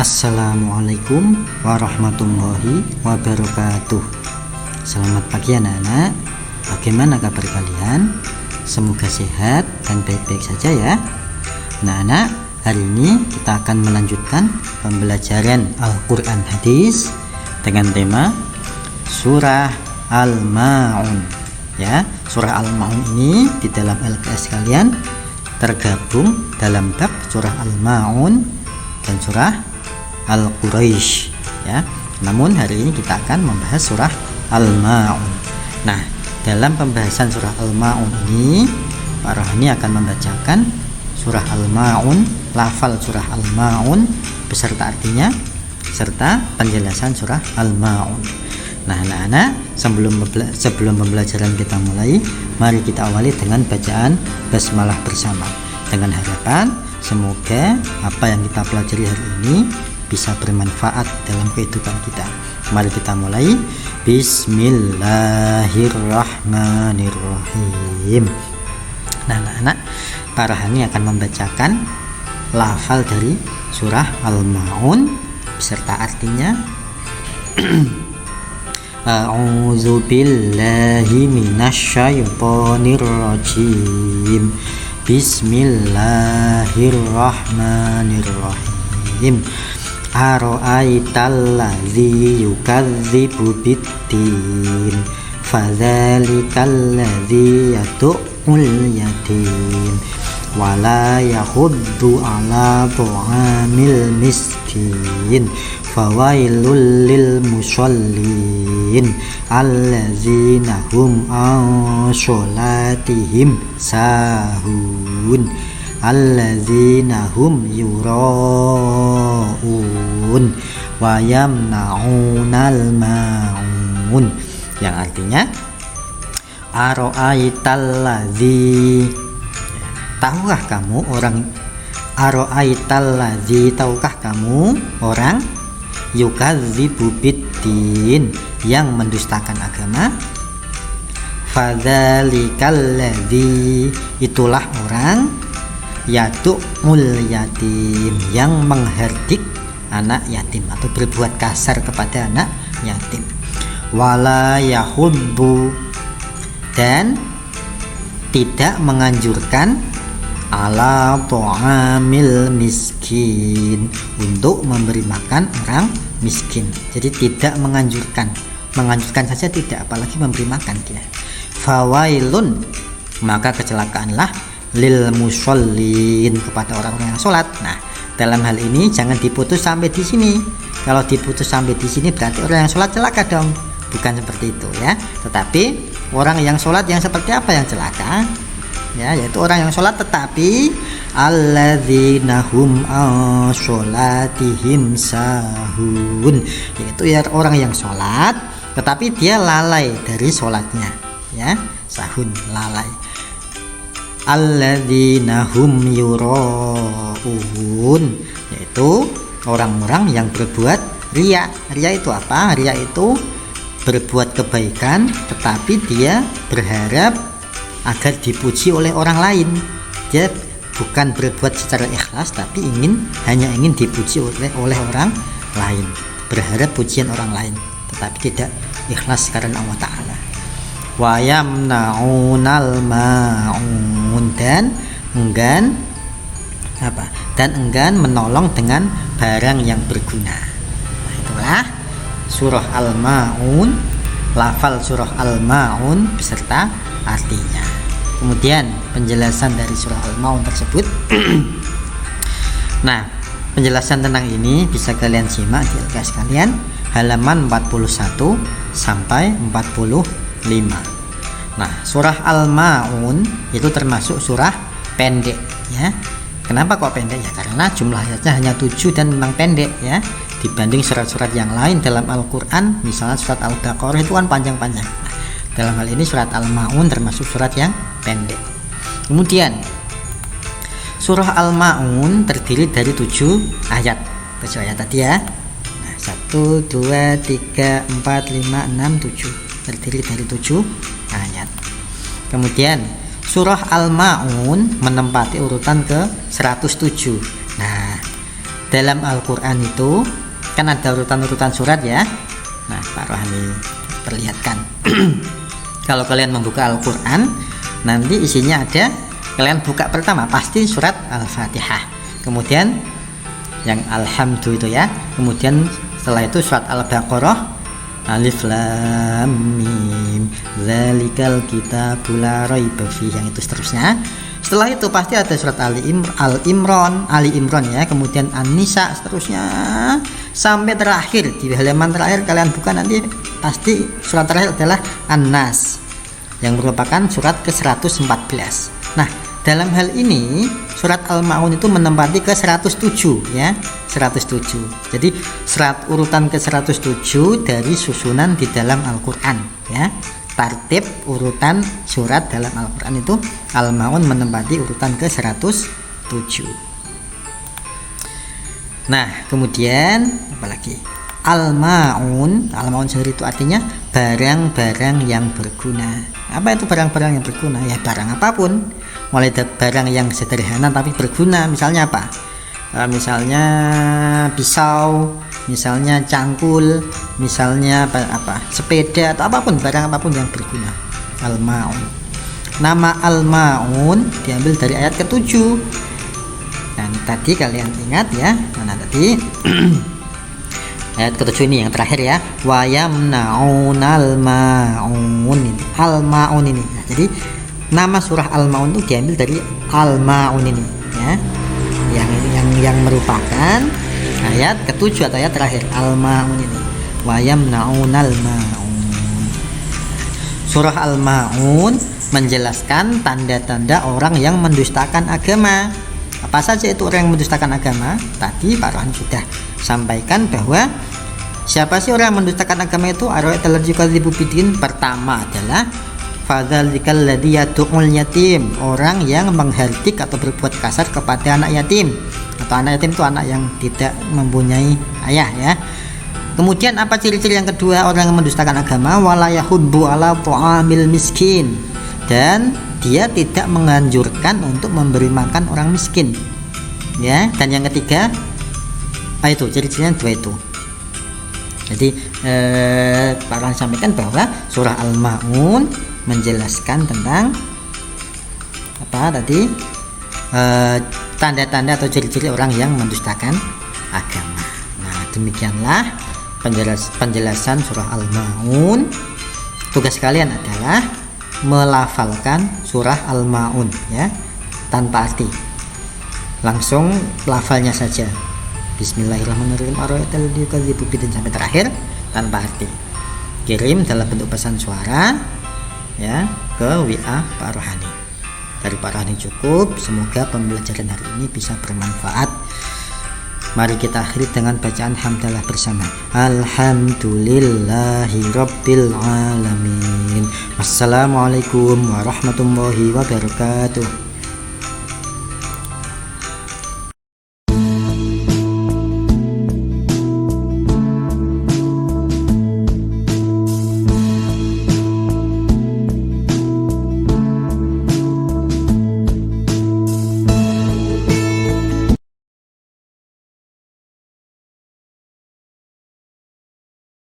Assalamualaikum warahmatullahi wabarakatuh. Selamat pagi anak-anak. Bagaimana kabar kalian? Semoga sehat dan baik-baik saja ya. Anak-anak, hari ini kita akan melanjutkan pembelajaran Al-Quran Hadis dengan tema Surah Al-Ma'un ya. Surah Al-Ma'un ini di dalam LKS kalian tergabung dalam bab Surah Al-Ma'un dan Surah Al-Quraisy ya. Namun hari ini kita akan membahas surah Al-Ma'un. Nah, dalam pembahasan surah Al-Ma'un ini Pak Rohani akan membacakan surah Al-Ma'un, lafal surah Al-Ma'un beserta artinya serta penjelasan surah Al-Ma'un. Nah, anak-anak, sebelum pembelajaran kita mulai, mari kita awali dengan bacaan basmalah bersama dengan harapan semoga apa yang kita pelajari hari ini bisa bermanfaat dalam kehidupan kita. Mari kita mulai. Bismillahirrahmanirrahim. Nah, anak-anak, Pak Rohani akan membacakan lafal dari surah Al-Ma'un beserta artinya. A'udzu billahi minasyaitonir rajim. Bismillahirrahmanirrahim. Ara'aital ladzi yukadzibu biddin fadzalikal ladzi yad'ul yatim wala yahuddu ala ta'amil miskin fawailul lil musallin alladzina hum an sholatihim sahun alladzina hum yura'un wa yamna'unal ma'un, yang artinya ara'aital ladzi, tahukah kamu orang, ara'aital ladzi, tahukah kamu orang, yukadzibu biddin, yang mendustakan agama, fadzalikal ladzi, itulah orang, yad'ul yatim, yang mengherdik anak yatim atau berbuat kasar kepada anak yatim, wala yahuddu, dan tidak menganjurkan, ala ta'amil miskin, untuk memberi makan orang miskin. Jadi tidak menganjurkan saja tidak, apalagi memberi makan dia. Fawailun, maka kecelakaanlah, lil musallin, kepada orang-orang yang sholat. Nah, dalam hal ini jangan diputus sampai di sini. Kalau diputus sampai di sini berarti orang yang sholat celaka dong. Bukan seperti itu ya. Tetapi orang yang sholat yang seperti apa yang celaka? Ya, yaitu orang yang sholat tetapi alladzina hum sholatihim sahun, yaitu ya orang yang sholat tetapi dia lalai dari sholatnya ya. Sahun, lalai. Alladzina hum yura'un, yaitu orang-orang yang berbuat riya. Riya itu apa? Riya itu berbuat kebaikan tetapi dia berharap agar dipuji oleh orang lain. Dia bukan berbuat secara ikhlas tapi hanya ingin dipuji oleh orang lain, berharap pujian orang lain tetapi tidak ikhlas karena Allah Ta'ala. Wa yamna'unal ma'un, dan enggan menolong dengan barang yang berguna. Nah, itulah surah Al-Ma'un, lafal surah Al-Ma'un beserta artinya. Kemudian penjelasan dari surah Al-Ma'un tersebut. Nah, penjelasan tentang ini bisa kalian simak di LKS kalian halaman 41 sampai 45. Nah, surah Al-Ma'un itu termasuk surah pendek ya. Kenapa kok pendek ya? Karena jumlah ayatnya hanya 7 dan memang pendek ya, dibanding surat-surat yang lain dalam Al-Quran. Misalnya surat Al-Baqarah itu kan panjang-panjang. Nah, dalam hal ini surat Al-Ma'un termasuk surat yang pendek. Kemudian surah Al-Ma'un terdiri dari 7 ayat. 7 ayat tadi ya. Nah, 1, 2, 3, 4, 5, 6, 7, terdiri dari 7 ayat. Kemudian surah Al-Ma'un menempati urutan ke 107. Nah, dalam Al-Quran itu kan ada urutan-urutan surat ya. Nah, Pak Rohani perlihatkan. Kalau kalian membuka Al-Quran, nanti isinya ada, kalian buka pertama pasti surat Al-Fatihah, kemudian yang Alhamdulillah itu ya, kemudian setelah itu surat Al-Baqarah, Alif Lam Mim Dzalikal Kitabul La Raiba Fihi, yang itu seterusnya. Setelah itu pasti ada surat Ali Imran ya, kemudian An-Nisa, seterusnya sampai terakhir. Di halaman terakhir kalian buka nanti pasti surat terakhir adalah An-Nas, yang merupakan surat ke-114. Nah, dalam hal ini surat Al-Ma'un itu menempati ke 107 ya, 107. Jadi urutan ke 107 dari susunan di dalam Al-Qur'an ya. Tartib urutan surat dalam Al-Qur'an itu Al-Ma'un menempati urutan ke 107. Nah, kemudian apalagi? Al-Ma'un sendiri itu artinya barang-barang yang berguna. Apa itu barang-barang yang berguna? Ya barang apapun, mulai dari barang yang sederhana tapi berguna. Misalnya apa? Misalnya pisau, misalnya cangkul, misalnya apa? Sepeda atau apapun, barang apapun yang berguna. Al-Ma'un. Nama Al-Ma'un diambil dari ayat ke-7. Dan tadi kalian ingat ya, mana tadi? Ayat ke-7 ini yang terakhir ya, wa yamna'unal ma'un. Al-Ma'un ini. Nah, jadi nama surah Al-Ma'un itu diambil dari Al-Ma'un ini ya. Yang merupakan ayat ke-7 atau ayat terakhir, Al-Ma'un ini. Wa yamna'unal ma'un. Surah Al-Ma'un menjelaskan tanda-tanda orang yang mendustakan agama. Apa saja itu orang yang mendustakan agama? Tadi Pak Rohan sudah sampaikan bahwa siapa sih orang yang mendustakan agama itu? Pertama adalah fadzalikal ladzi yad'ul yatim, orang yang menghardik atau berbuat kasar kepada anak yatim. Atau anak yatim itu anak yang tidak mempunyai ayah ya. Kemudian apa ciri-ciri yang kedua orang yang mendustakan agama? Wala yahuddu ala ta'amil miskin, dan dia tidak menganjurkan untuk memberi makan orang miskin ya. Dan yang ketiga itu ciri-cirinya dua itu. Jadi Pak Rohan sampaikan bahwa surah Al-Ma'un menjelaskan tentang apa tadi, tanda-tanda atau ciri-ciri orang yang mendustakan agama. Nah, demikianlah penjelasan surah Al-Ma'un. Tugas kalian adalah melafalkan surah Al-Ma'un ya, tanpa arti, langsung lafalnya saja. Bismillahirrahmanirrahim sampai terakhir tanpa arti. Kirim dalam bentuk pesan suara ya ke WA Pak Rohani. Dari Pak Rohani cukup. Semoga pembelajaran hari ini bisa bermanfaat. Mari kita akhiri dengan bacaan hamdalah bersama. Alhamdulillahirabbil alamin. Wassalamualaikum warahmatullahi wabarakatuh.